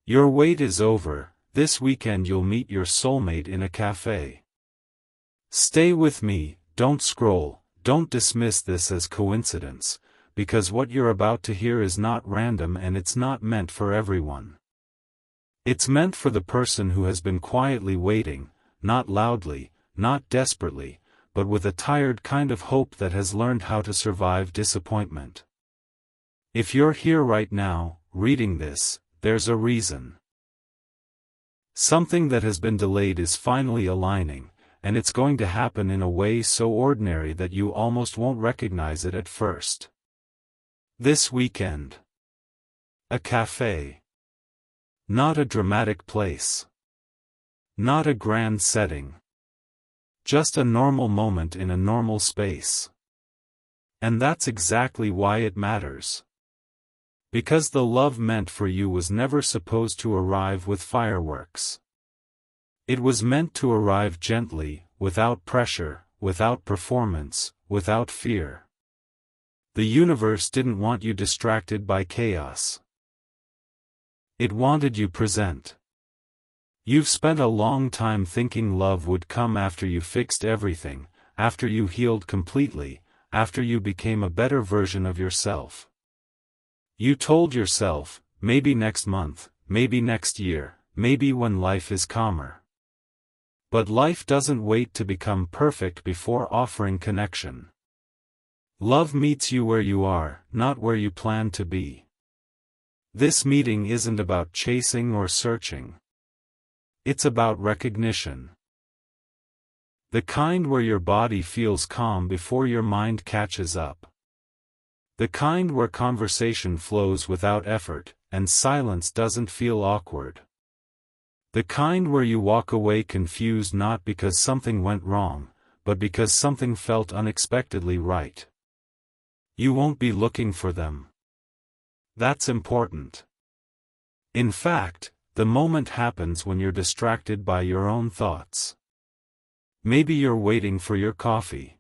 Your wait is over. This weekend you'll meet your soulmate in a cafe. Stay with me, don't scroll, don't dismiss this as coincidence, because what you're about to hear is not random and it's not meant for everyone. It's meant for the person who has been quietly waiting, not loudly, not desperately, but with a tired kind of hope that has learned how to survive disappointment. If you're here right now, reading this, there's a reason. Something that has been delayed is finally aligning, and it's going to happen in a way so ordinary that you almost won't recognize it at first. This weekend. A cafe. Not a dramatic place. Not a grand setting. Just a normal moment in a normal space. And that's exactly why it matters. Because the love meant for you was never supposed to arrive with fireworks. It was meant to arrive gently, without pressure, without performance, without fear. The universe didn't want you distracted by chaos. It wanted you present. You've spent a long time thinking love would come after you fixed everything, after you healed completely, after you became a better version of yourself. You told yourself, maybe next month, maybe next year, maybe when life is calmer. But life doesn't wait to become perfect before offering connection. Love meets you where you are, not where you plan to be. This meeting isn't about chasing or searching. It's about recognition. The kind where your body feels calm before your mind catches up. The kind where conversation flows without effort, and silence doesn't feel awkward. The kind where you walk away confused not because something went wrong, but because something felt unexpectedly right. You won't be looking for them. That's important. In fact, the moment happens when you're distracted by your own thoughts. Maybe you're waiting for your coffee.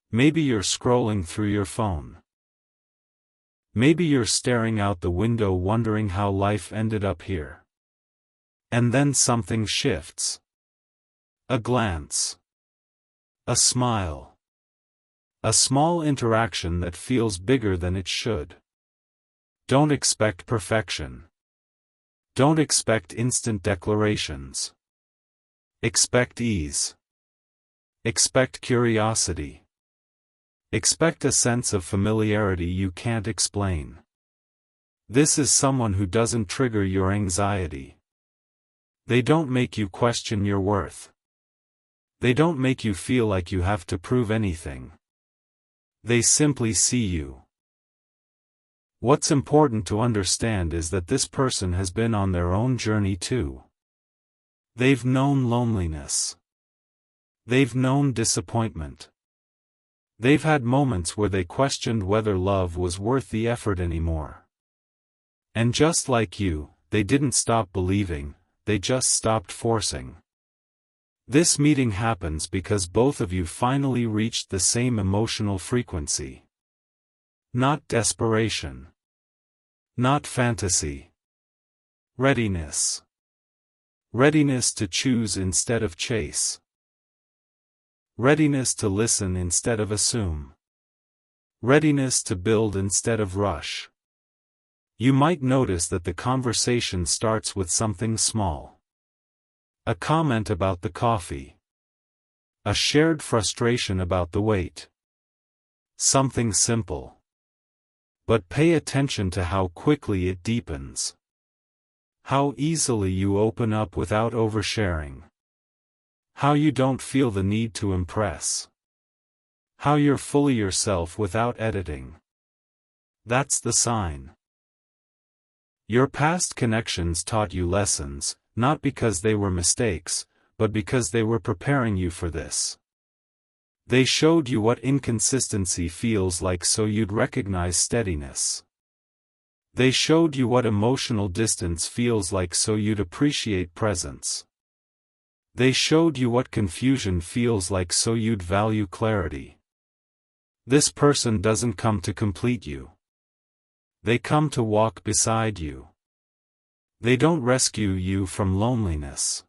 Maybe you're scrolling through your phone. Maybe you're staring out the window wondering how life ended up here. And then something shifts. A glance. A smile. A small interaction that feels bigger than it should. Don't expect perfection. Don't expect instant declarations. Expect ease. Expect curiosity. Expect a sense of familiarity you can't explain. This is someone who doesn't trigger your anxiety. They don't make you question your worth. They don't make you feel like you have to prove anything. They simply see you. What's important to understand is that this person has been on their own journey too. They've known loneliness. They've known disappointment. They've had moments where they questioned whether love was worth the effort anymore. And just like you, they didn't stop believing, they just stopped forcing. This meeting happens because both of you finally reached the same emotional frequency. Not desperation. Not fantasy. Readiness. Readiness to choose instead of chase. Readiness to listen instead of assume. Readiness to build instead of rush. You might notice that the conversation starts with something small. A comment about the coffee. A shared frustration about the wait. Something simple. But pay attention to how quickly it deepens. How easily you open up without oversharing. How you don't feel the need to impress. How you're fully yourself without editing. That's the sign. Your past connections taught you lessons, not because they were mistakes, but because they were preparing you for this. They showed you what inconsistency feels like so you'd recognize steadiness. They showed you what emotional distance feels like so you'd appreciate presence. They showed you what confusion feels like so you'd value clarity. This person doesn't come to complete you. They come to walk beside you. They don't rescue you from loneliness.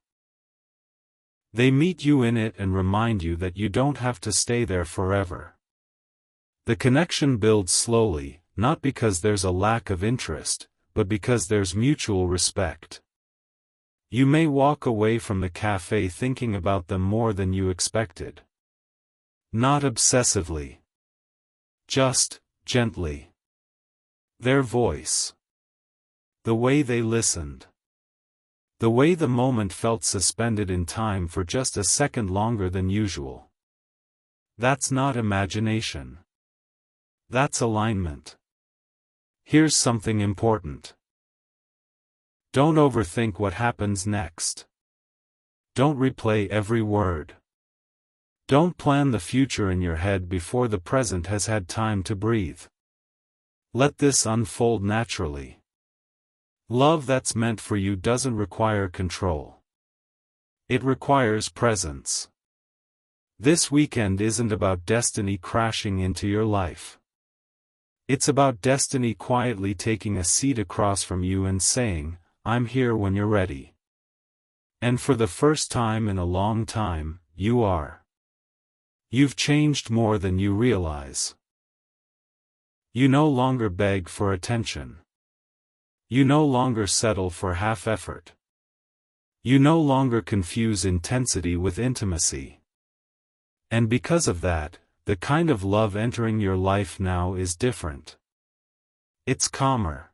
They meet you in it and remind you that you don't have to stay there forever. The connection builds slowly, not because there's a lack of interest, but because there's mutual respect. You may walk away from the cafe thinking about them more than you expected. Not obsessively. Just, gently. Their voice. The way they listened. The way the moment felt suspended in time for just a second longer than usual. That's not imagination. That's alignment. Here's something important. Don't overthink what happens next. Don't replay every word. Don't plan the future in your head before the present has had time to breathe. Let this unfold naturally. Love that's meant for you doesn't require control. It requires presence. This weekend isn't about destiny crashing into your life. It's about destiny quietly taking a seat across from you and saying, "I'm here when you're ready." And for the first time in a long time, you are. You've changed more than you realize. You no longer beg for attention. You no longer settle for half effort. You no longer confuse intensity with intimacy. And because of that, the kind of love entering your life now is different. It's calmer.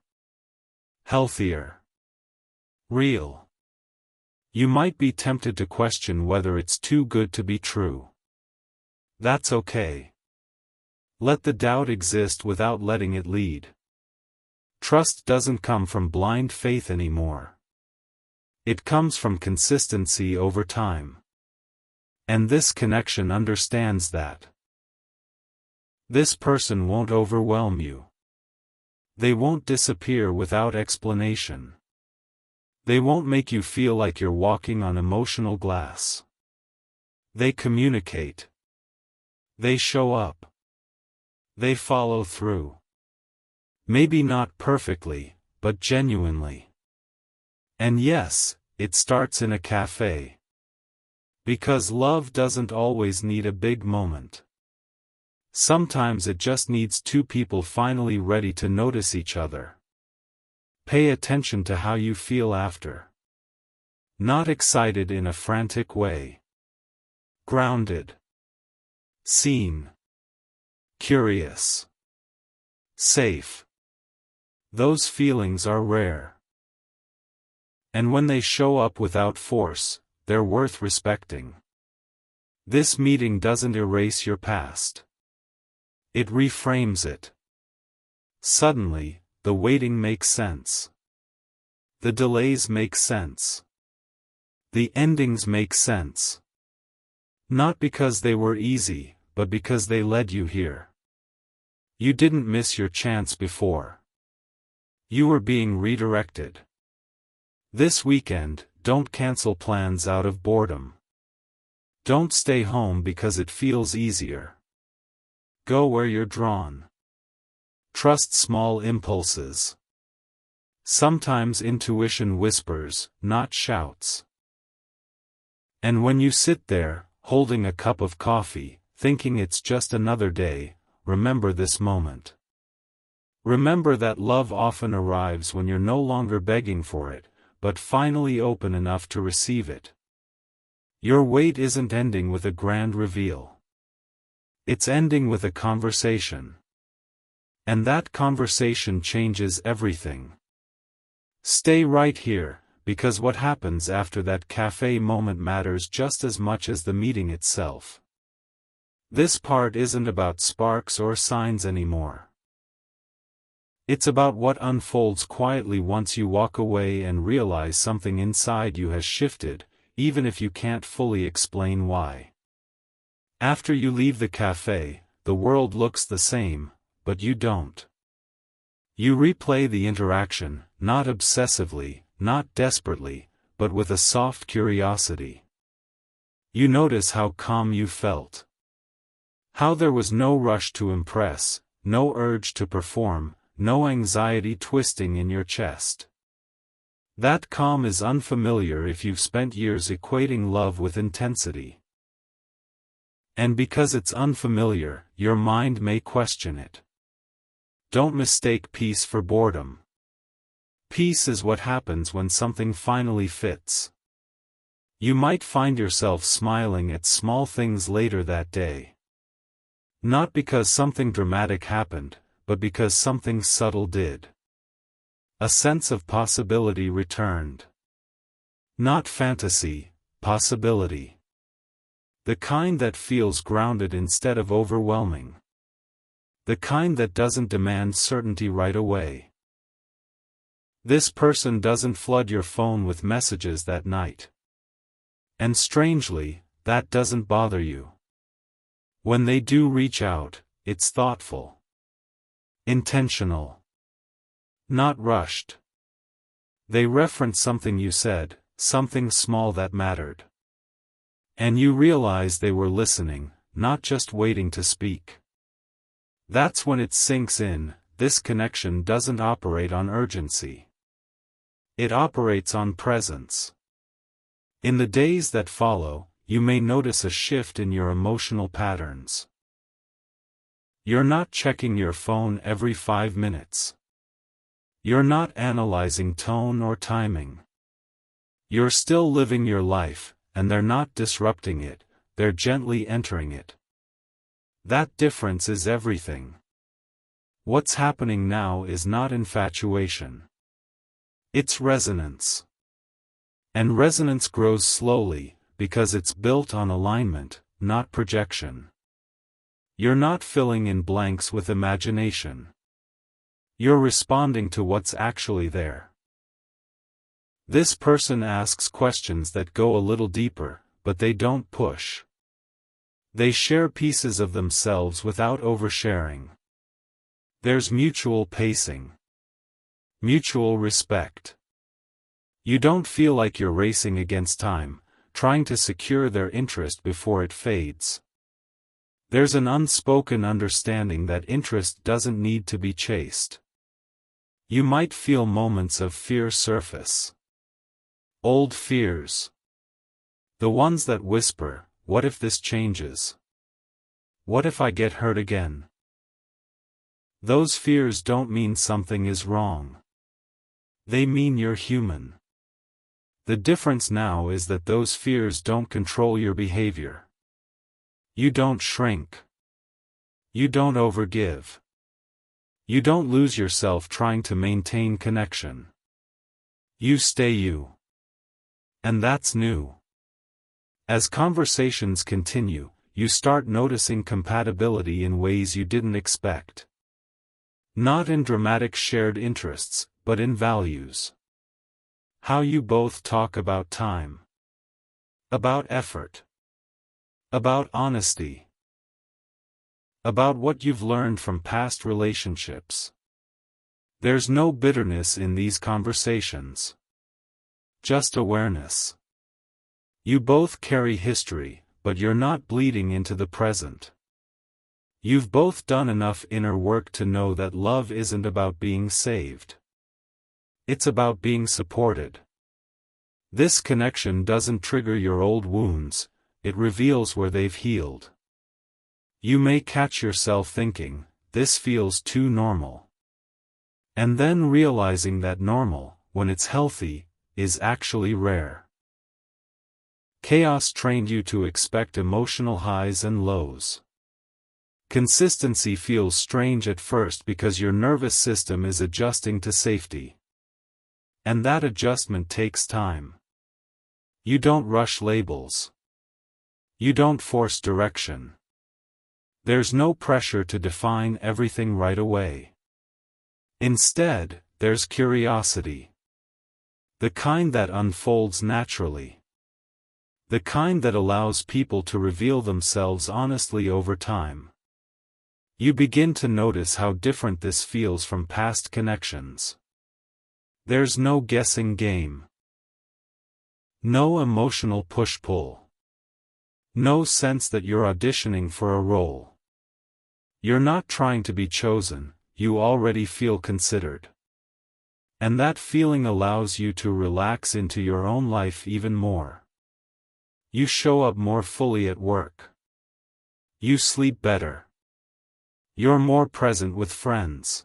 Healthier. Real. You might be tempted to question whether it's too good to be true. That's okay. Let the doubt exist without letting it lead. Trust doesn't come from blind faith anymore. It comes from consistency over time. And this connection understands that. This person won't overwhelm you. They won't disappear without explanation. They won't make you feel like you're walking on emotional glass. They communicate. They show up. They follow through. Maybe not perfectly, but genuinely. And yes, it starts in a cafe. Because love doesn't always need a big moment. Sometimes it just needs two people finally ready to notice each other. Pay attention to how you feel after. Not excited in a frantic way. Grounded. Seen. Curious. Safe. Those feelings are rare. And when they show up without force, they're worth respecting. This meeting doesn't erase your past. It reframes it. Suddenly, the waiting makes sense. The delays make sense. The endings make sense. Not because they were easy, but because they led you here. You didn't miss your chance before. You were being redirected. This weekend, don't cancel plans out of boredom. Don't stay home because it feels easier. Go where you're drawn. Trust small impulses. Sometimes intuition whispers, not shouts. And when you sit there, holding a cup of coffee, thinking it's just another day, remember this moment. Remember that love often arrives when you're no longer begging for it, but finally open enough to receive it. Your wait isn't ending with a grand reveal. It's ending with a conversation. And that conversation changes everything. Stay right here, because what happens after that cafe moment matters just as much as the meeting itself. This part isn't about sparks or signs anymore. It's about what unfolds quietly once you walk away and realize something inside you has shifted, even if you can't fully explain why. After you leave the cafe, the world looks the same, but you don't. You replay the interaction, not obsessively, not desperately, but with a soft curiosity. You notice how calm you felt. How there was no rush to impress, no urge to perform, no anxiety twisting in your chest. That calm is unfamiliar if you've spent years equating love with intensity. And because it's unfamiliar, your mind may question it. Don't mistake peace for boredom. Peace is what happens when something finally fits. You might find yourself smiling at small things later that day. Not because something dramatic happened, but because something subtle did. A sense of possibility returned. Not fantasy, possibility. The kind that feels grounded instead of overwhelming. The kind that doesn't demand certainty right away. This person doesn't flood your phone with messages that night. And strangely, that doesn't bother you. When they do reach out, it's thoughtful. Intentional. Not rushed. They reference something you said, something small that mattered. And you realize they were listening, not just waiting to speak. That's when it sinks in, this connection doesn't operate on urgency. It operates on presence. In the days that follow, you may notice a shift in your emotional patterns. You're not checking your phone every 5 minutes. You're not analyzing tone or timing. You're still living your life, and they're not disrupting it, they're gently entering it. That difference is everything. What's happening now is not infatuation. It's resonance. And resonance grows slowly, because it's built on alignment, not projection. You're not filling in blanks with imagination. You're responding to what's actually there. This person asks questions that go a little deeper, but they don't push. They share pieces of themselves without oversharing. There's mutual pacing. Mutual respect. You don't feel like you're racing against time, trying to secure their interest before it fades. There's an unspoken understanding that interest doesn't need to be chased. You might feel moments of fear surface. Old fears. The ones that whisper, what if this changes? What if I get hurt again? Those fears don't mean something is wrong. They mean you're human. The difference now is that those fears don't control your behavior. You don't shrink. You don't overgive. You don't lose yourself trying to maintain connection. You stay you. And that's new. As conversations continue, you start noticing compatibility in ways you didn't expect. Not in dramatic shared interests, but in values. How you both talk about time. About effort. About honesty. About what you've learned from past relationships. There's no bitterness in these conversations. Just awareness. You both carry history, but you're not bleeding into the present. You've both done enough inner work to know that love isn't about being saved. It's about being supported. This connection doesn't trigger your old wounds, it reveals where they've healed. You may catch yourself thinking, this feels too normal. And then realizing that normal, when it's healthy, is actually rare. Chaos trained you to expect emotional highs and lows. Consistency feels strange at first because your nervous system is adjusting to safety. And that adjustment takes time. You don't rush labels. You don't force direction. There's no pressure to define everything right away. Instead, there's curiosity. The kind that unfolds naturally. The kind that allows people to reveal themselves honestly over time. You begin to notice how different this feels from past connections. There's no guessing game. No emotional push-pull. No sense that you're auditioning for a role. You're not trying to be chosen, you already feel considered. And that feeling allows you to relax into your own life even more. You show up more fully at work. You sleep better. You're more present with friends.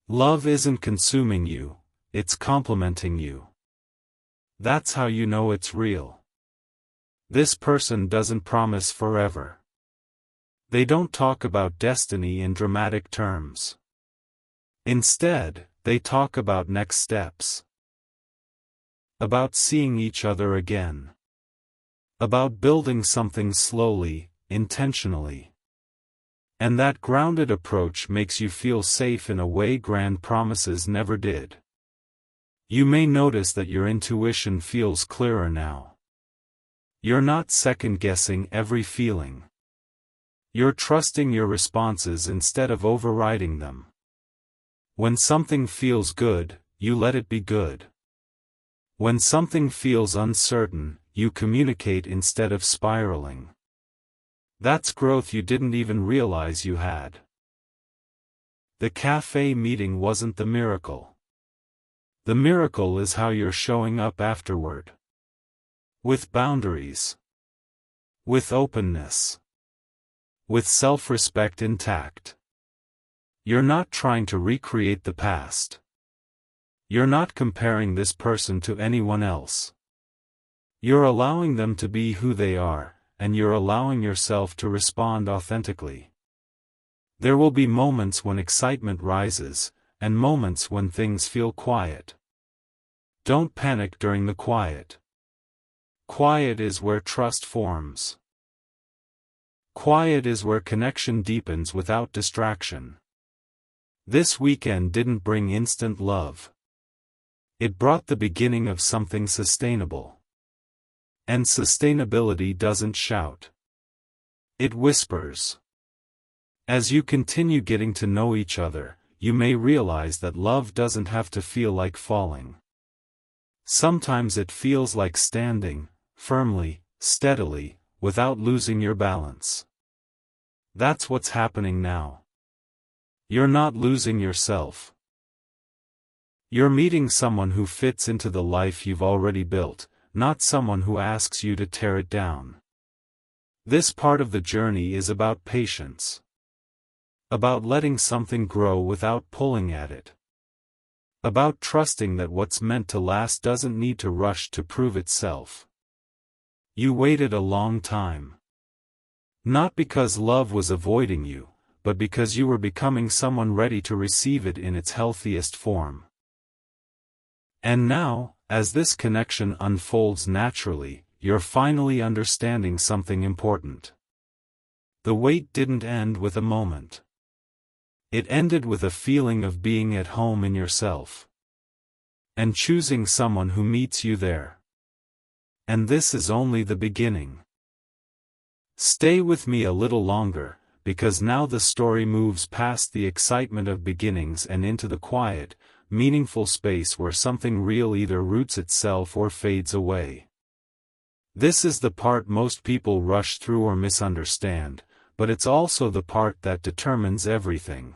Love isn't consuming you, it's complementing you. That's how you know it's real. This person doesn't promise forever. They don't talk about destiny in dramatic terms. Instead, they talk about next steps. About seeing each other again. About building something slowly, intentionally. And that grounded approach makes you feel safe in a way grand promises never did. You may notice that your intuition feels clearer now. You're not second-guessing every feeling. You're trusting your responses instead of overriding them. When something feels good, you let it be good. When something feels uncertain, you communicate instead of spiraling. That's growth you didn't even realize you had. The cafe meeting wasn't the miracle. The miracle is how you're showing up afterward. With boundaries. With openness. With self-respect intact. You're not trying to recreate the past. You're not comparing this person to anyone else. You're allowing them to be who they are, and you're allowing yourself to respond authentically. There will be moments when excitement rises, and moments when things feel quiet. Don't panic during the quiet. Quiet is where trust forms. Quiet is where connection deepens without distraction. This weekend didn't bring instant love. It brought the beginning of something sustainable. And sustainability doesn't shout. It whispers. As you continue getting to know each other, you may realize that love doesn't have to feel like falling. Sometimes it feels like standing, firmly, steadily, without losing your balance. That's what's happening now. You're not losing yourself. You're meeting someone who fits into the life you've already built, not someone who asks you to tear it down. This part of the journey is about patience. About letting something grow without pulling at it. About trusting that what's meant to last doesn't need to rush to prove itself. You waited a long time. Not because love was avoiding you, but because you were becoming someone ready to receive it in its healthiest form. And now, as this connection unfolds naturally, you're finally understanding something important. The wait didn't end with a moment. It ended with a feeling of being at home in yourself. And choosing someone who meets you there. And this is only the beginning. Stay with me a little longer, because now the story moves past the excitement of beginnings and into the quiet, meaningful space where something real either roots itself or fades away. This is the part most people rush through or misunderstand, but it's also the part that determines everything.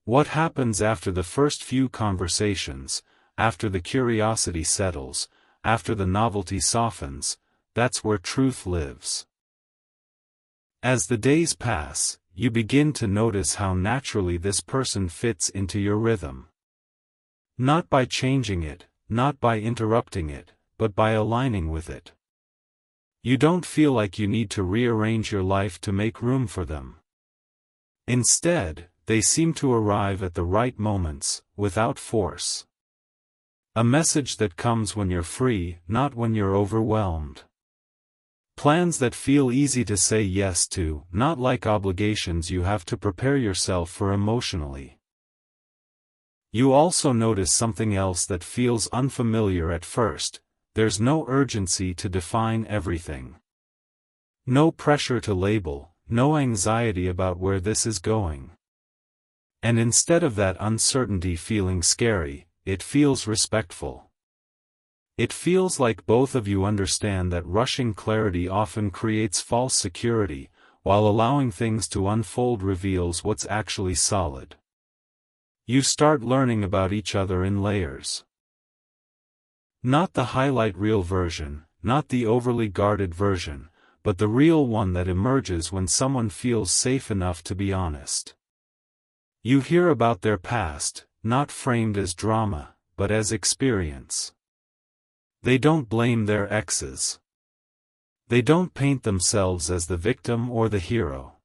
What happens after the first few conversations, after the curiosity settles, after the novelty softens, that's where truth lives. As the days pass, you begin to notice how naturally this person fits into your rhythm. Not by changing it, not by interrupting it, but by aligning with it. You don't feel like you need to rearrange your life to make room for them. Instead, they seem to arrive at the right moments, without force. A message that comes when you're free, not when you're overwhelmed. Plans that feel easy to say yes to, not like obligations you have to prepare yourself for emotionally. You also notice something else that feels unfamiliar at first: there's no urgency to define everything. No pressure to label, no anxiety about where this is going. And instead of that uncertainty feeling scary, it feels respectful. It feels like both of you understand that rushing clarity often creates false security, while allowing things to unfold reveals what's actually solid. You start learning about each other in layers. Not the highlight reel version, not the overly guarded version, but the real one that emerges when someone feels safe enough to be honest. You hear about their past, not framed as drama, but as experience. They don't blame their exes. They don't paint themselves as the victim or the hero.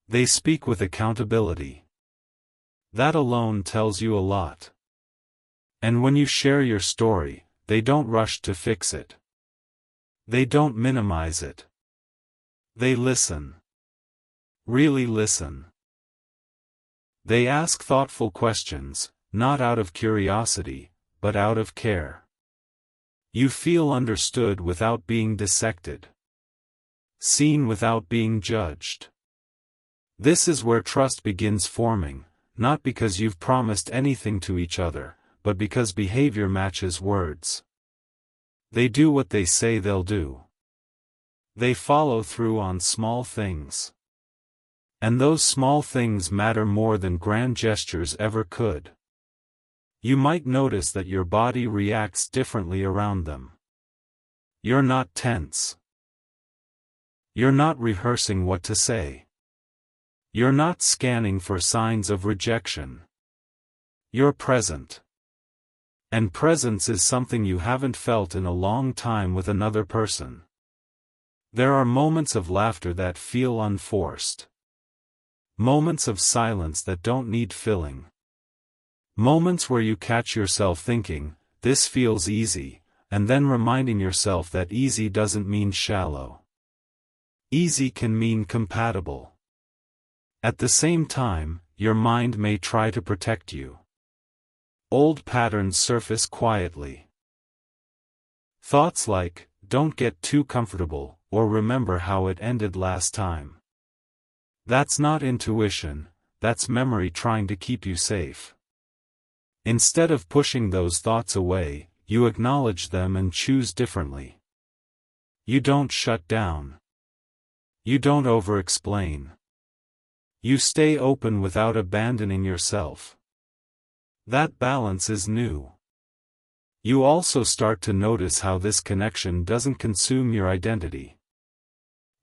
They speak with accountability. That alone tells you a lot. And when you share your story, they don't rush to fix it. They don't minimize it. They listen. Really listen. They ask thoughtful questions, not out of curiosity, but out of care. You feel understood without being dissected. Seen without being judged. This is where trust begins forming, not because you've promised anything to each other, but because behavior matches words. They do what they say they'll do. They follow through on small things. And those small things matter more than grand gestures ever could. You might notice that your body reacts differently around them. You're not tense. You're not rehearsing what to say. You're not scanning for signs of rejection. You're present. And presence is something you haven't felt in a long time with another person. There are moments of laughter that feel unforced. Moments of silence that don't need filling. Moments where you catch yourself thinking, this feels easy, and then reminding yourself that easy doesn't mean shallow. Easy can mean compatible. At the same time, your mind may try to protect you. Old patterns surface quietly. Thoughts like, don't get too comfortable, or remember how it ended last time. That's not intuition, that's memory trying to keep you safe. Instead of pushing those thoughts away, you acknowledge them and choose differently. You don't shut down. You don't over-explain. You stay open without abandoning yourself. That balance is new. You also start to notice how this connection doesn't consume your identity.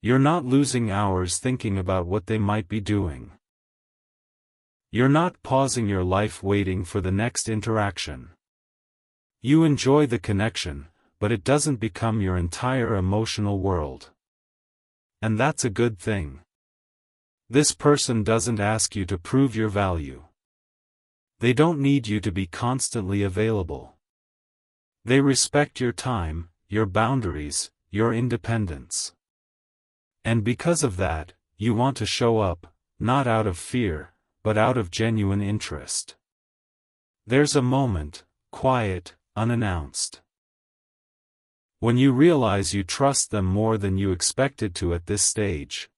You're not losing hours thinking about what they might be doing. You're not pausing your life waiting for the next interaction. You enjoy the connection, but it doesn't become your entire emotional world. And that's a good thing. This person doesn't ask you to prove your value. They don't need you to be constantly available. They respect your time, your boundaries, your independence. And because of that, you want to show up, not out of fear, but out of genuine interest. There's a moment, quiet, unannounced, when you realize you trust them more than you expected to at this stage.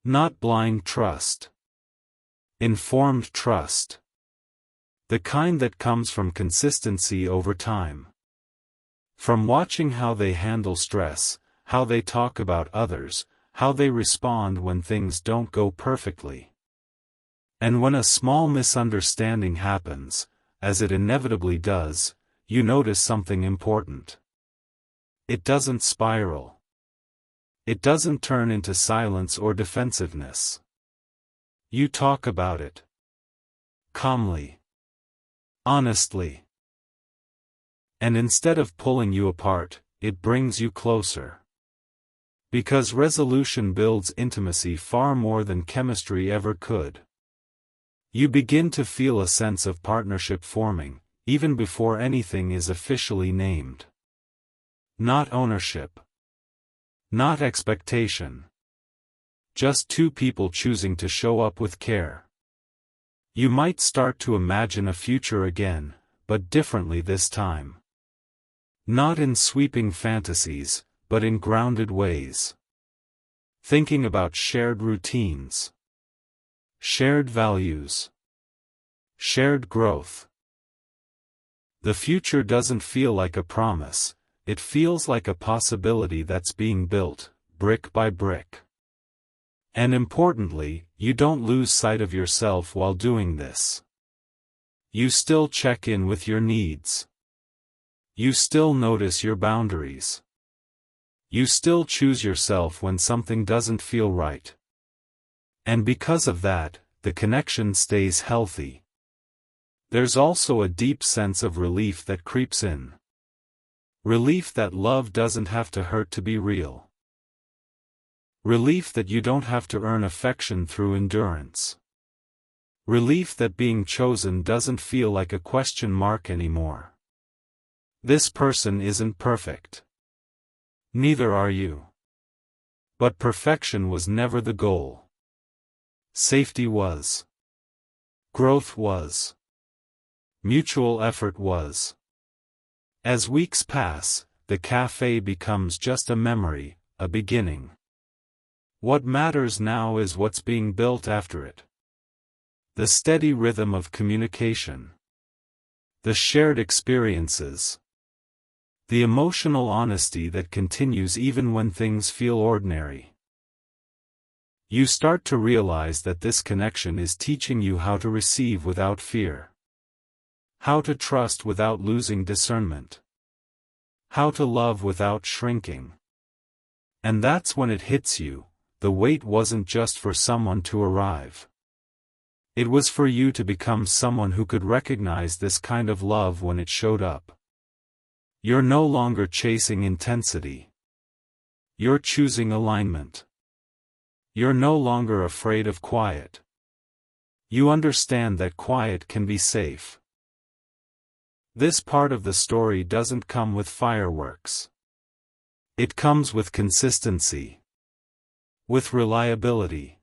Not blind trust. Informed trust. The kind that comes from consistency over time. From watching how they handle stress, how they talk about others, how they respond when things don't go perfectly. And when a small misunderstanding happens, as it inevitably does, you notice something important. It doesn't spiral. It doesn't turn into silence or defensiveness. You talk about it. Calmly. Honestly. And instead of pulling you apart, it brings you closer. Because resolution builds intimacy far more than chemistry ever could. You begin to feel a sense of partnership forming, even before anything is officially named. Not ownership. Not expectation. Just two people choosing to show up with care. You might start to imagine a future again, but differently this time. Not in sweeping fantasies, but in grounded ways. Thinking about shared routines. Shared values. Shared growth. The future doesn't feel like a promise, it feels like a possibility that's being built, brick by brick. And importantly, you don't lose sight of yourself while doing this. You still check in with your needs. You still notice your boundaries. You still choose yourself when something doesn't feel right. And because of that, the connection stays healthy. There's also a deep sense of relief that creeps in. Relief that love doesn't have to hurt to be real. Relief that you don't have to earn affection through endurance. Relief that being chosen doesn't feel like a question mark anymore. This person isn't perfect. Neither are you. But perfection was never the goal. Safety was. Growth was. Mutual effort was. As weeks pass, the cafe becomes just a memory, a beginning. What matters now is what's being built after it. The steady rhythm of communication. The shared experiences. The emotional honesty that continues even when things feel ordinary. You start to realize that this connection is teaching you how to receive without fear. How to trust without losing discernment. How to love without shrinking. And that's when it hits you, the wait wasn't just for someone to arrive. It was for you to become someone who could recognize this kind of love when it showed up. You're no longer chasing intensity. You're choosing alignment. You're no longer afraid of quiet. You understand that quiet can be safe. This part of the story doesn't come with fireworks. It comes with consistency. With reliability.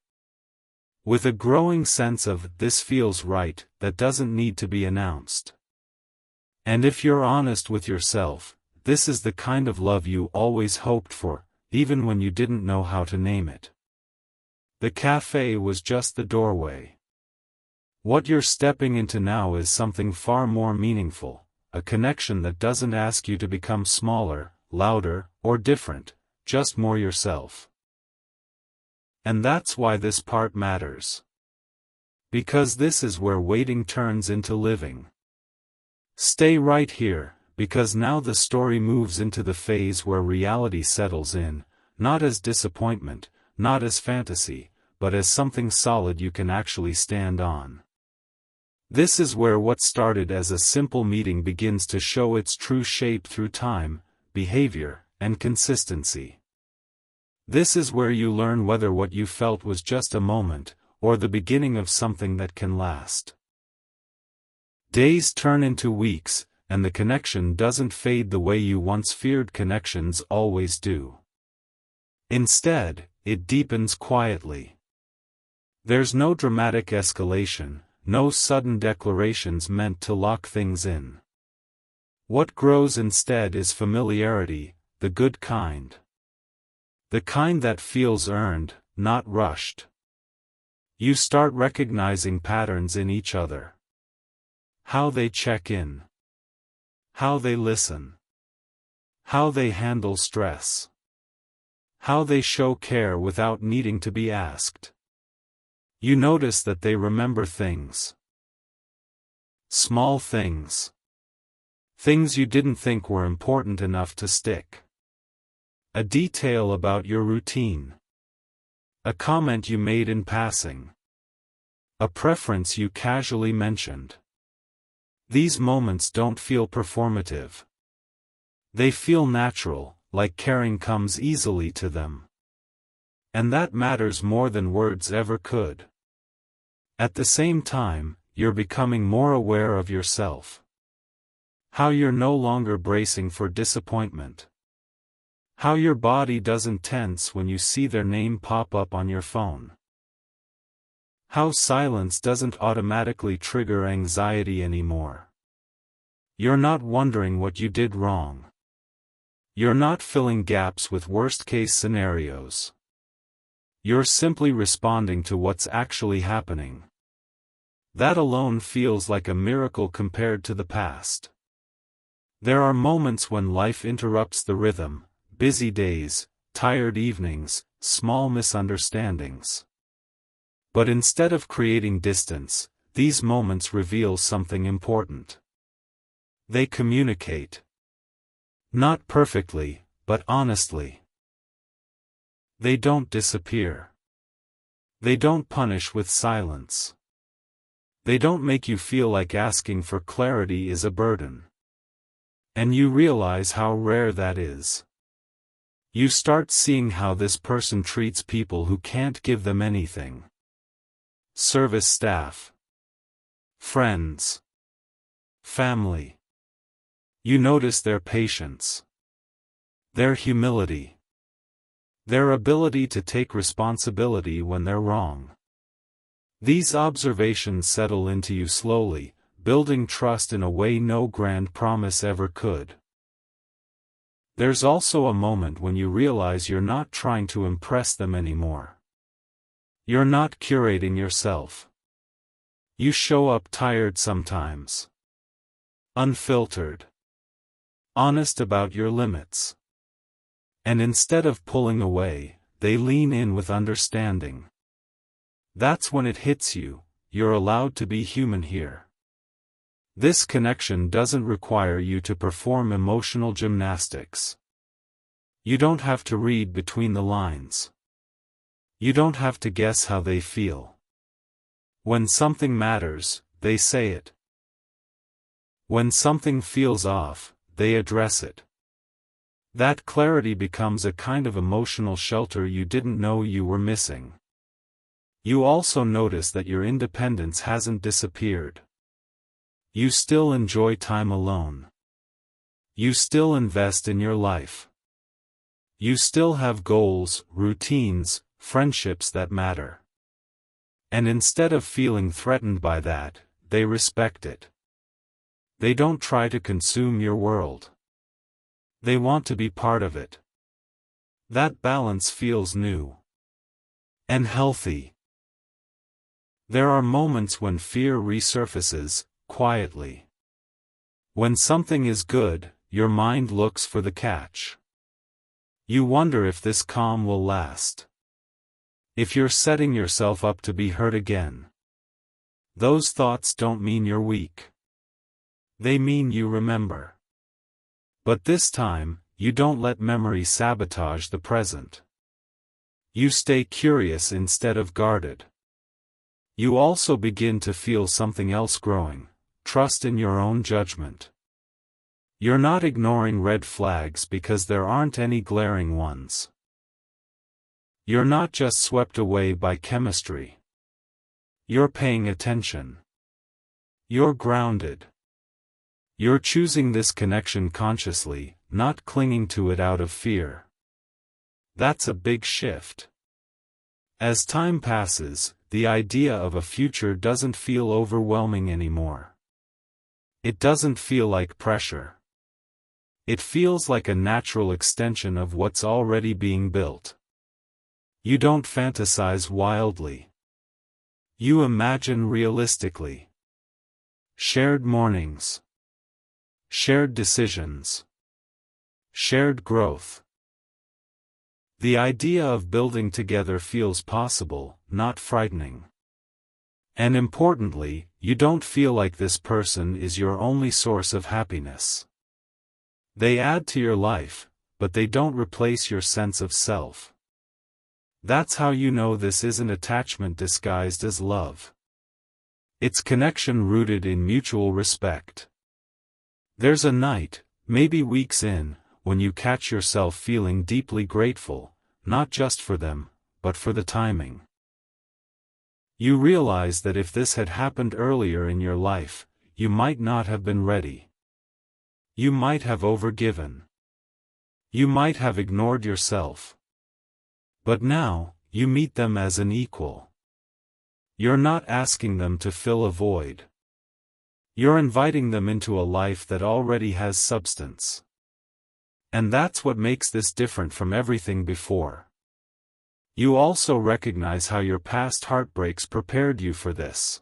With a growing sense of "this feels right" that doesn't need to be announced. And if you're honest with yourself, this is the kind of love you always hoped for, even when you didn't know how to name it. The cafe was just the doorway. What you're stepping into now is something far more meaningful, a connection that doesn't ask you to become smaller, louder, or different, just more yourself. And that's why this part matters. Because this is where waiting turns into living. Stay right here, because now the story moves into the phase where reality settles in, not as disappointment, not as fantasy, but as something solid you can actually stand on. This is where what started as a simple meeting begins to show its true shape through time, behavior, and consistency. This is where you learn whether what you felt was just a moment, or the beginning of something that can last. Days turn into weeks, and the connection doesn't fade the way you once feared connections always do. Instead, it deepens quietly. There's no dramatic escalation, no sudden declarations meant to lock things in. What grows instead is familiarity, the good kind. The kind that feels earned, not rushed. You start recognizing patterns in each other. How they check in. How they listen. How they handle stress. How they show care without needing to be asked. You notice that they remember things. Small things. Things you didn't think were important enough to stick. A detail about your routine. A comment you made in passing. A preference you casually mentioned. These moments don't feel performative. They feel natural, like caring comes easily to them. And that matters more than words ever could. At the same time, you're becoming more aware of yourself. How you're no longer bracing for disappointment. How your body doesn't tense when you see their name pop up on your phone. How silence doesn't automatically trigger anxiety anymore. You're not wondering what you did wrong. You're not filling gaps with worst-case scenarios. You're simply responding to what's actually happening. That alone feels like a miracle compared to the past. There are moments when life interrupts the rhythm, busy days, tired evenings, small misunderstandings. But instead of creating distance, these moments reveal something important. They communicate. Not perfectly, but honestly. They don't disappear. They don't punish with silence. They don't make you feel like asking for clarity is a burden. And you realize how rare that is. You start seeing how this person treats people who can't give them anything. Service staff. Friends. Family. You notice their patience. Their humility. Their ability to take responsibility when they're wrong. These observations settle into you slowly, building trust in a way no grand promise ever could. There's also a moment when you realize you're not trying to impress them anymore. You're not curating yourself. You show up tired sometimes. Unfiltered. Honest about your limits. And instead of pulling away, they lean in with understanding. That's when it hits you, you're allowed to be human here. This connection doesn't require you to perform emotional gymnastics. You don't have to read between the lines. You don't have to guess how they feel. When something matters, they say it. When something feels off, they address it. That clarity becomes a kind of emotional shelter you didn't know you were missing. You also notice that your independence hasn't disappeared. You still enjoy time alone. You still invest in your life. You still have goals, routines, friendships that matter. And instead of feeling threatened by that, they respect it. They don't try to consume your world. They want to be part of it. That balance feels new. And healthy. There are moments when fear resurfaces, quietly. When something is good, your mind looks for the catch. You wonder if this calm will last. If you're setting yourself up to be hurt again. Those thoughts don't mean you're weak. They mean you remember. But this time, you don't let memory sabotage the present. You stay curious instead of guarded. You also begin to feel something else growing, trust in your own judgment. You're not ignoring red flags because there aren't any glaring ones. You're not just swept away by chemistry. You're paying attention. You're grounded. You're choosing this connection consciously, not clinging to it out of fear. That's a big shift. As time passes, the idea of a future doesn't feel overwhelming anymore. It doesn't feel like pressure. It feels like a natural extension of what's already being built. You don't fantasize wildly. You imagine realistically. Shared mornings. Shared decisions. Shared growth. The idea of building together feels possible, not frightening. And importantly, you don't feel like this person is your only source of happiness. They add to your life, but they don't replace your sense of self. That's how you know this isn't attachment disguised as love. It's connection rooted in mutual respect. There's a night, maybe weeks in, when you catch yourself feeling deeply grateful, not just for them, but for the timing. You realize that if this had happened earlier in your life, you might not have been ready. You might have overgiven. You might have ignored yourself. But now, you meet them as an equal. You're not asking them to fill a void. You're inviting them into a life that already has substance. And that's what makes this different from everything before. You also recognize how your past heartbreaks prepared you for this.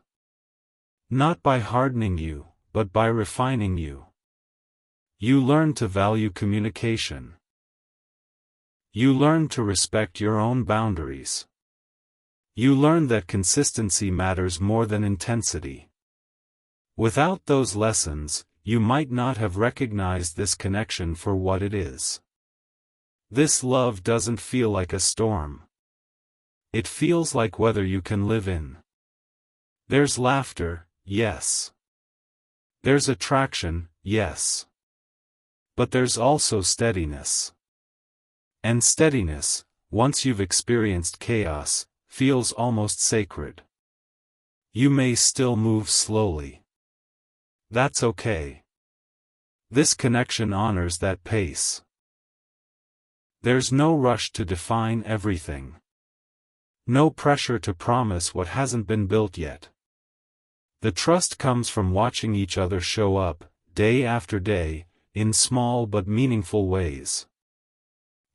Not by hardening you, but by refining you. You learn to value communication. You learn to respect your own boundaries. You learn that consistency matters more than intensity. Without those lessons, you might not have recognized this connection for what it is. This love doesn't feel like a storm. It feels like weather you can live in. There's laughter, yes. There's attraction, yes. But there's also steadiness. And steadiness, once you've experienced chaos, feels almost sacred. You may still move slowly. That's okay. This connection honors that pace. There's no rush to define everything. No pressure to promise what hasn't been built yet. The trust comes from watching each other show up, day after day, in small but meaningful ways.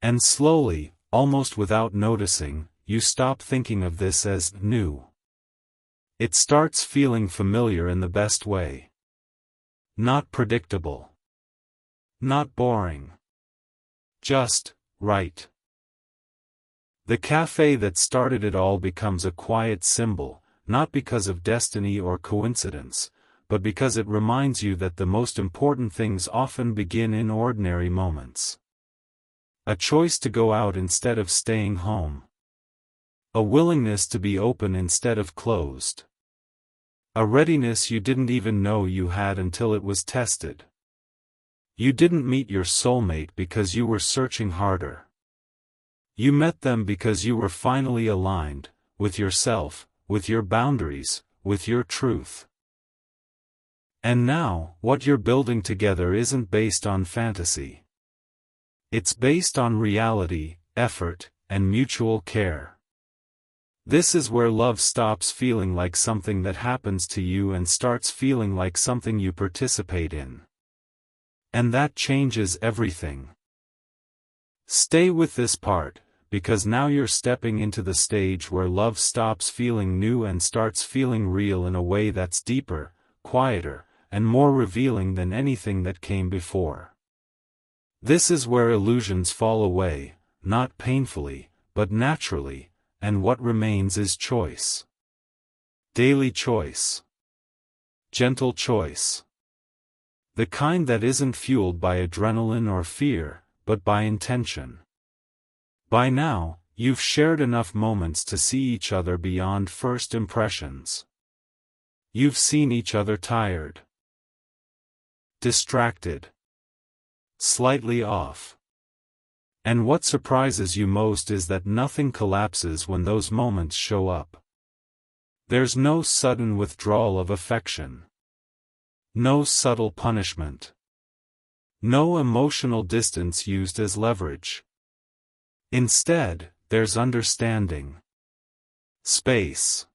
And slowly, almost without noticing, you stop thinking of this as new. It starts feeling familiar in the best way. Not predictable. Not boring. Just right. The cafe that started it all becomes a quiet symbol, not because of destiny or coincidence, but because it reminds you that the most important things often begin in ordinary moments. A choice to go out instead of staying home. A willingness to be open instead of closed. A readiness you didn't even know you had until it was tested. You didn't meet your soulmate because you were searching harder. You met them because you were finally aligned, with yourself, with your boundaries, with your truth. And now, what you're building together isn't based on fantasy. It's based on reality, effort, and mutual care. This is where love stops feeling like something that happens to you and starts feeling like something you participate in. And that changes everything. Stay with this part, because now you're stepping into the stage where love stops feeling new and starts feeling real in a way that's deeper, quieter, and more revealing than anything that came before. This is where illusions fall away, not painfully, but naturally, and what remains is choice. Daily choice. Gentle choice. The kind that isn't fueled by adrenaline or fear, but by intention. By now, you've shared enough moments to see each other beyond first impressions. You've seen each other tired. Distracted. Slightly off. And what surprises you most is that nothing collapses when those moments show up. There's no sudden withdrawal of affection. No subtle punishment. No emotional distance used as leverage. Instead, there's understanding. Space.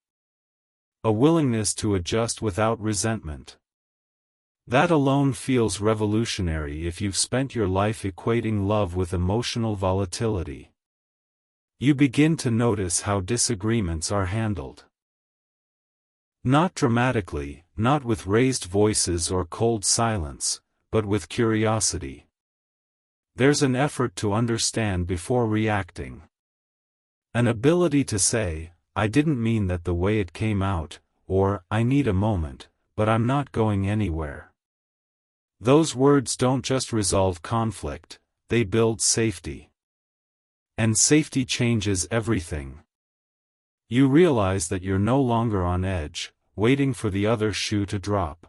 A willingness to adjust without resentment. That alone feels revolutionary if you've spent your life equating love with emotional volatility. You begin to notice how disagreements are handled. Not dramatically, not with raised voices or cold silence, but with curiosity. There's an effort to understand before reacting. An ability to say, I didn't mean that the way it came out, or, I need a moment, but I'm not going anywhere. Those words don't just resolve conflict, they build safety. And safety changes everything. You realize that you're no longer on edge, waiting for the other shoe to drop.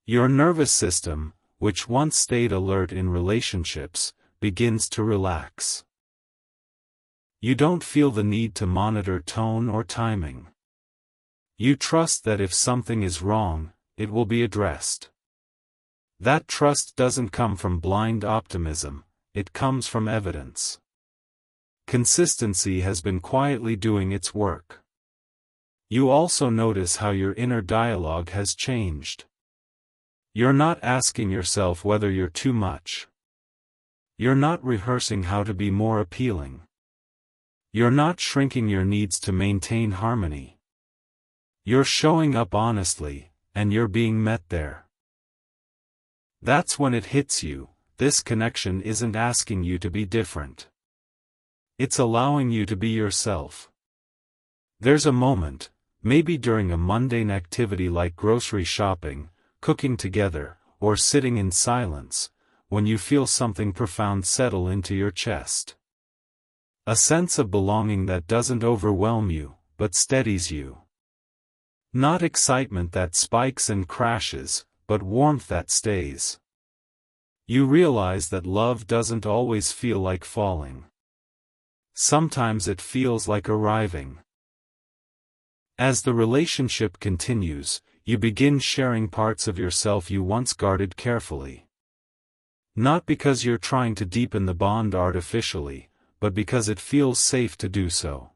Your nervous system, which once stayed alert in relationships, begins to relax. You don't feel the need to monitor tone or timing. You trust that if something is wrong, it will be addressed. That trust doesn't come from blind optimism, it comes from evidence. Consistency has been quietly doing its work. You also notice how your inner dialogue has changed. You're not asking yourself whether you're too much. You're not rehearsing how to be more appealing. You're not shrinking your needs to maintain harmony. You're showing up honestly, and you're being met there. That's when it hits you, this connection isn't asking you to be different. It's allowing you to be yourself. There's a moment, maybe during a mundane activity like grocery shopping, cooking together, or sitting in silence, when you feel something profound settle into your chest. A sense of belonging that doesn't overwhelm you, but steadies you. Not excitement that spikes and crashes, but warmth that stays. You realize that love doesn't always feel like falling. Sometimes it feels like arriving. As the relationship continues, you begin sharing parts of yourself you once guarded carefully. Not because you're trying to deepen the bond artificially, but because it feels safe to do so.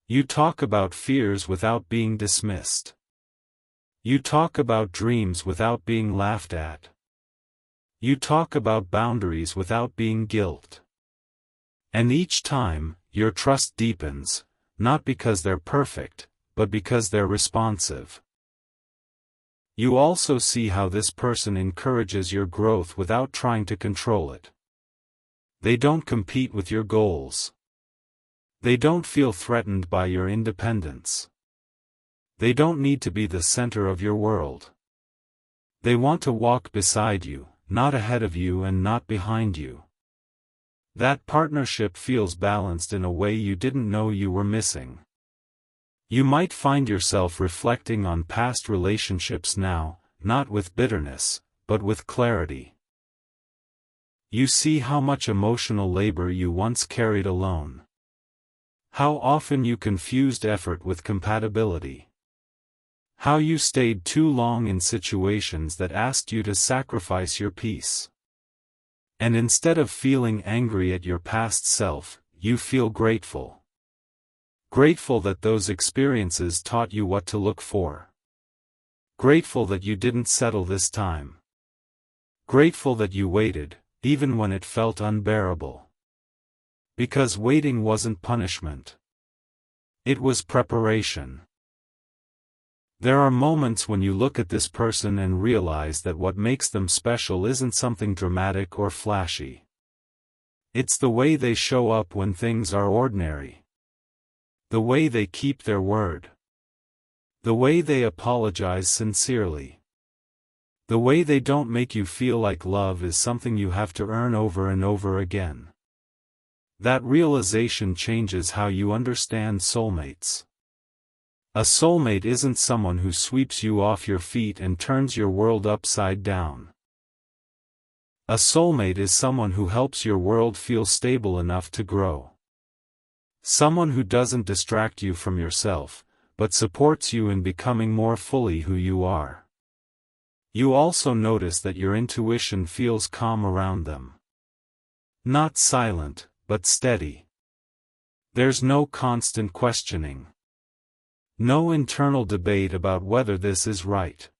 You talk about fears without being dismissed. You talk about dreams without being laughed at. You talk about boundaries without being guilt. And each time, your trust deepens, not because they're perfect, but because they're responsive. You also see how this person encourages your growth without trying to control it. They don't compete with your goals. They don't feel threatened by your independence. They don't need to be the center of your world. They want to walk beside you, not ahead of you and not behind you. That partnership feels balanced in a way you didn't know you were missing. You might find yourself reflecting on past relationships now, not with bitterness, but with clarity. You see how much emotional labor you once carried alone. How often you confused effort with compatibility. How you stayed too long in situations that asked you to sacrifice your peace. And instead of feeling angry at your past self, you feel grateful. Grateful that those experiences taught you what to look for. Grateful that you didn't settle this time. Grateful that you waited, even when it felt unbearable. Because waiting wasn't punishment. It was preparation. There are moments when you look at this person and realize that what makes them special isn't something dramatic or flashy. It's the way they show up when things are ordinary. The way they keep their word. The way they apologize sincerely. The way they don't make you feel like love is something you have to earn over and over again. That realization changes how you understand soulmates. A soulmate isn't someone who sweeps you off your feet and turns your world upside down. A soulmate is someone who helps your world feel stable enough to grow. Someone who doesn't distract you from yourself, but supports you in becoming more fully who you are. You also notice that your intuition feels calm around them. Not silent, but steady. There's no constant questioning. No internal debate about whether this is right.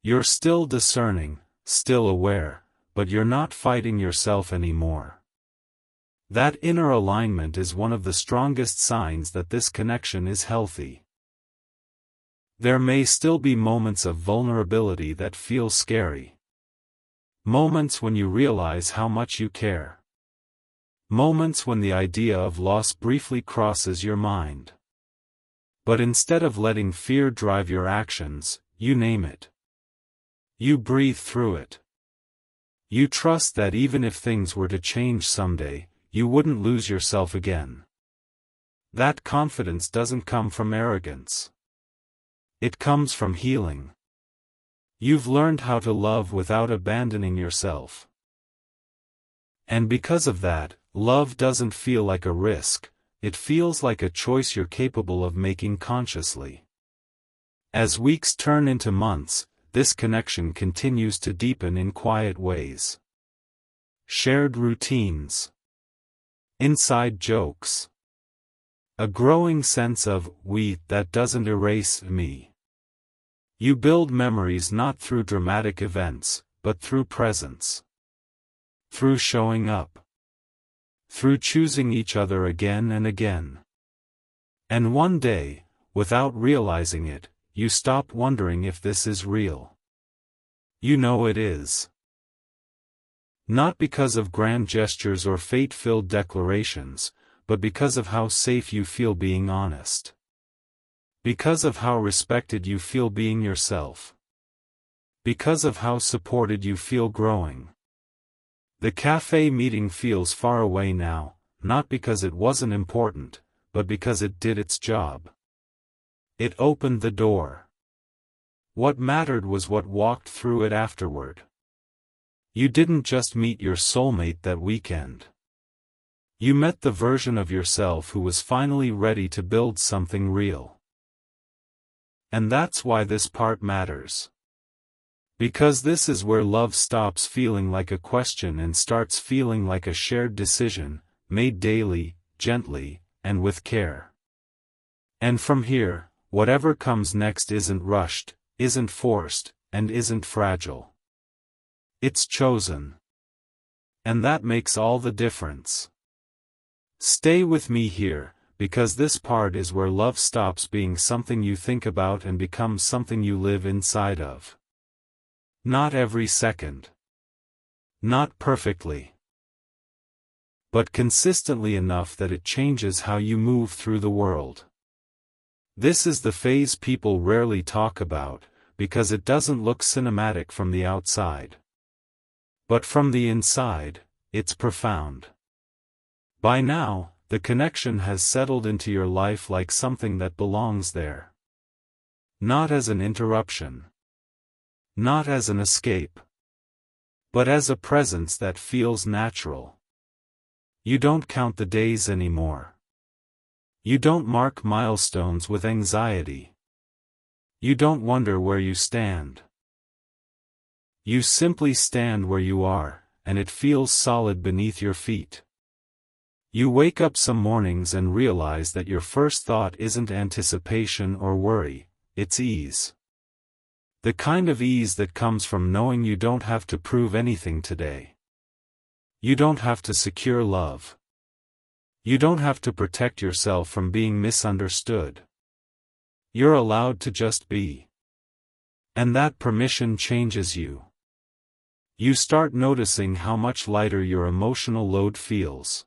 You're still discerning, still aware, but you're not fighting yourself anymore. That inner alignment is one of the strongest signs that this connection is healthy. There may still be moments of vulnerability that feel scary. Moments when you realize how much you care. Moments when the idea of loss briefly crosses your mind. But instead of letting fear drive your actions, you name it. You breathe through it. You trust that even if things were to change someday, you wouldn't lose yourself again. That confidence doesn't come from arrogance. It comes from healing. You've learned how to love without abandoning yourself. And because of that, love doesn't feel like a risk. It feels like a choice you're capable of making consciously. As weeks turn into months, this connection continues to deepen in quiet ways. Shared routines. Inside jokes. A growing sense of we that doesn't erase me. You build memories not through dramatic events, but through presence. Through showing up. Through choosing each other again and again. And one day, without realizing it, you stop wondering if this is real. You know it is. Not because of grand gestures or fate-filled declarations, but because of how safe you feel being honest. Because of how respected you feel being yourself. Because of how supported you feel growing. The cafe meeting feels far away now, not because it wasn't important, but because it did its job. It opened the door. What mattered was what walked through it afterward. You didn't just meet your soulmate that weekend. You met the version of yourself who was finally ready to build something real. And that's why this part matters. Because this is where love stops feeling like a question and starts feeling like a shared decision, made daily, gently, and with care. And from here, whatever comes next isn't rushed, isn't forced, and isn't fragile. It's chosen. And that makes all the difference. Stay with me here, because this part is where love stops being something you think about and becomes something you live inside of. Not every second. Not perfectly. But consistently enough that it changes how you move through the world. This is the phase people rarely talk about, because it doesn't look cinematic from the outside. But from the inside, it's profound. By now, the connection has settled into your life like something that belongs there. Not as an interruption. Not as an escape. But as a presence that feels natural. You don't count the days anymore. You don't mark milestones with anxiety. You don't wonder where you stand. You simply stand where you are, and it feels solid beneath your feet. You wake up some mornings and realize that your first thought isn't anticipation or worry, it's ease. The kind of ease that comes from knowing you don't have to prove anything today. You don't have to secure love. You don't have to protect yourself from being misunderstood. You're allowed to just be. And that permission changes you. You start noticing how much lighter your emotional load feels.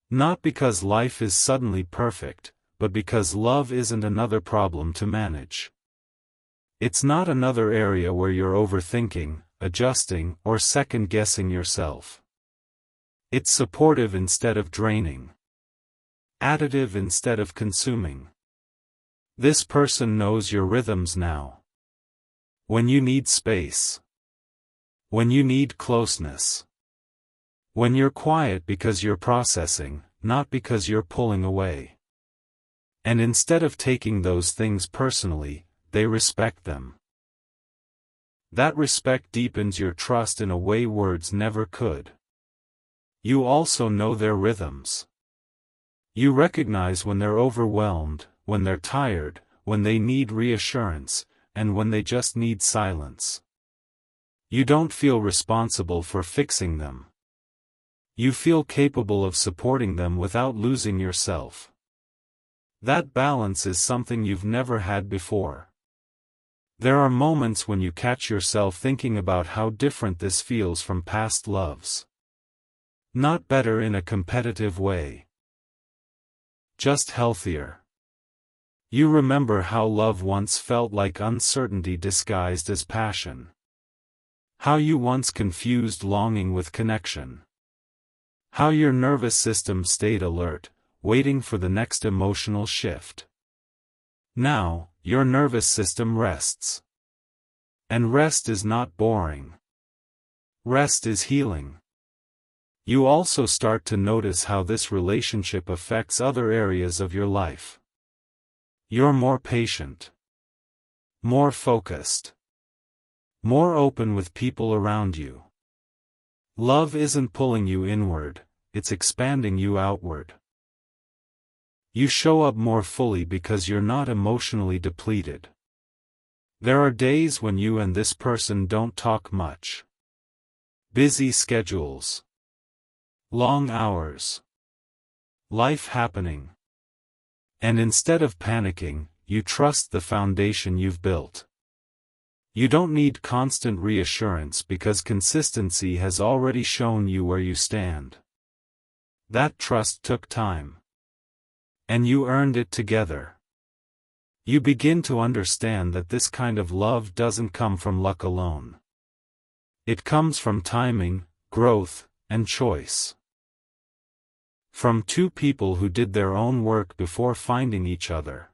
Not because life is suddenly perfect, but because love isn't another problem to manage. It's not another area where you're overthinking, adjusting, or second-guessing yourself. It's supportive instead of draining. Additive instead of consuming. This person knows your rhythms now. When you need space. When you need closeness. When you're quiet because you're processing, not because you're pulling away. And instead of taking those things personally, they respect them. That respect deepens your trust in a way words never could. You also know their rhythms. You recognize when they're overwhelmed, when they're tired, when they need reassurance, and when they just need silence. You don't feel responsible for fixing them. You feel capable of supporting them without losing yourself. That balance is something you've never had before. There are moments when you catch yourself thinking about how different this feels from past loves. Not better in a competitive way. Just healthier. You remember how love once felt like uncertainty disguised as passion. How you once confused longing with connection. How your nervous system stayed alert, waiting for the next emotional shift. Now, your nervous system rests. And rest is not boring. Rest is healing. You also start to notice how this relationship affects other areas of your life. You're more patient. More focused. More open with people around you. Love isn't pulling you inward, it's expanding you outward. You show up more fully because you're not emotionally depleted. There are days when you and this person don't talk much. Busy schedules. Long hours. Life happening. And instead of panicking, you trust the foundation you've built. You don't need constant reassurance because consistency has already shown you where you stand. That trust took time. And you earned it together. You begin to understand that this kind of love doesn't come from luck alone. It comes from timing, growth, and choice. From two people who did their own work before finding each other.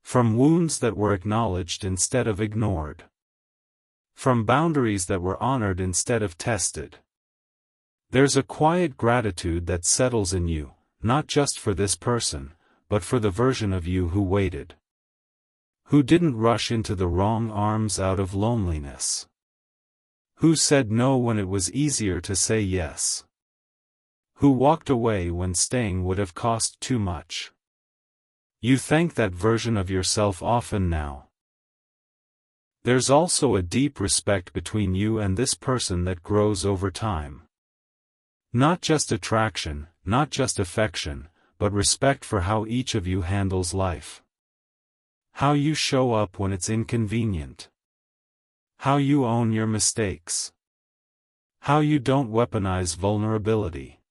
From wounds that were acknowledged instead of ignored. From boundaries that were honored instead of tested. There's a quiet gratitude that settles in you, not just for this person, but for the version of you who waited. Who didn't rush into the wrong arms out of loneliness. Who said no when it was easier to say yes. Who walked away when staying would have cost too much. You thank that version of yourself often now. There's also a deep respect between you and this person that grows over time. Not just attraction, not just affection, but respect for how each of you handles life. How you show up when it's inconvenient. How you own your mistakes. How you don't weaponize vulnerability.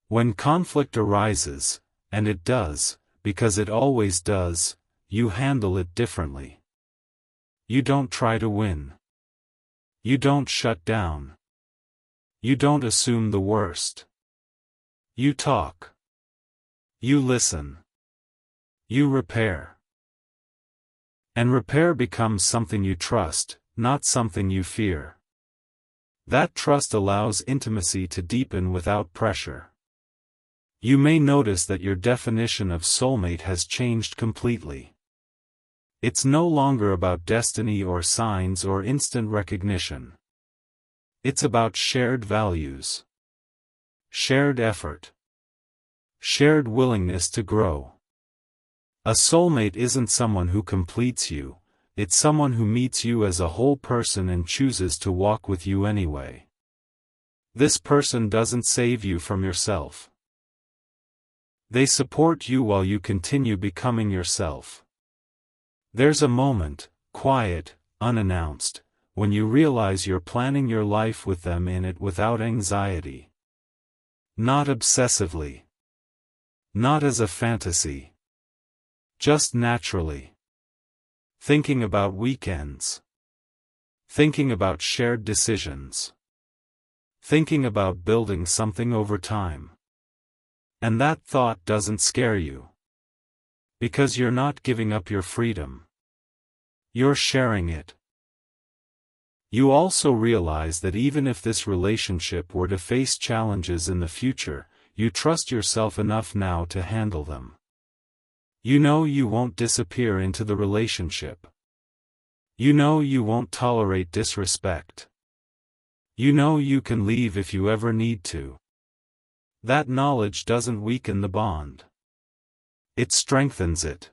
When conflict arises, and it does, because it always does, you handle it differently. You don't try to win. You don't shut down. You don't assume the worst. You talk. You listen. You repair. And repair becomes something you trust, not something you fear. That trust allows intimacy to deepen without pressure. You may notice that your definition of soulmate has changed completely. It's no longer about destiny or signs or instant recognition. It's about shared values. Shared effort. Shared willingness to grow. A soulmate isn't someone who completes you, it's someone who meets you as a whole person and chooses to walk with you anyway. This person doesn't save you from yourself. They support you while you continue becoming yourself. There's a moment, quiet, unannounced, when you realize you're planning your life with them in it without anxiety. Not obsessively. Not as a fantasy. Just naturally. Thinking about weekends. Thinking about shared decisions. Thinking about building something over time. And that thought doesn't scare you. Because you're not giving up your freedom. You're sharing it. You also realize that even if this relationship were to face challenges in the future, you trust yourself enough now to handle them. You know you won't disappear into the relationship. You know you won't tolerate disrespect. You know you can leave if you ever need to. That knowledge doesn't weaken the bond. It strengthens it.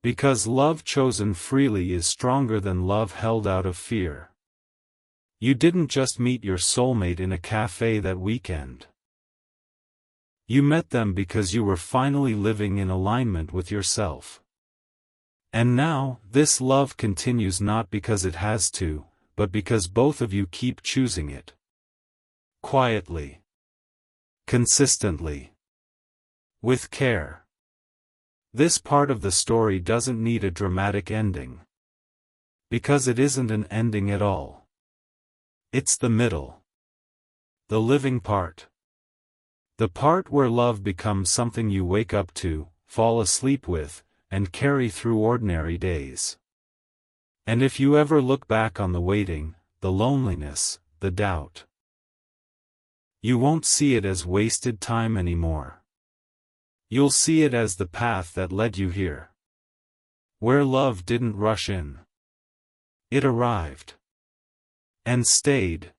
Because love chosen freely is stronger than love held out of fear. You didn't just meet your soulmate in a cafe that weekend. You met them because you were finally living in alignment with yourself. And now, this love continues not because it has to, but because both of you keep choosing it. Quietly. Consistently. With care. This part of the story doesn't need a dramatic ending. Because it isn't an ending at all. It's the middle. The living part. The part where love becomes something you wake up to, fall asleep with, and carry through ordinary days. And if you ever look back on the waiting, the loneliness, the doubt, you won't see it as wasted time anymore. You'll see it as the path that led you here. Where love didn't rush in. It arrived. And stayed.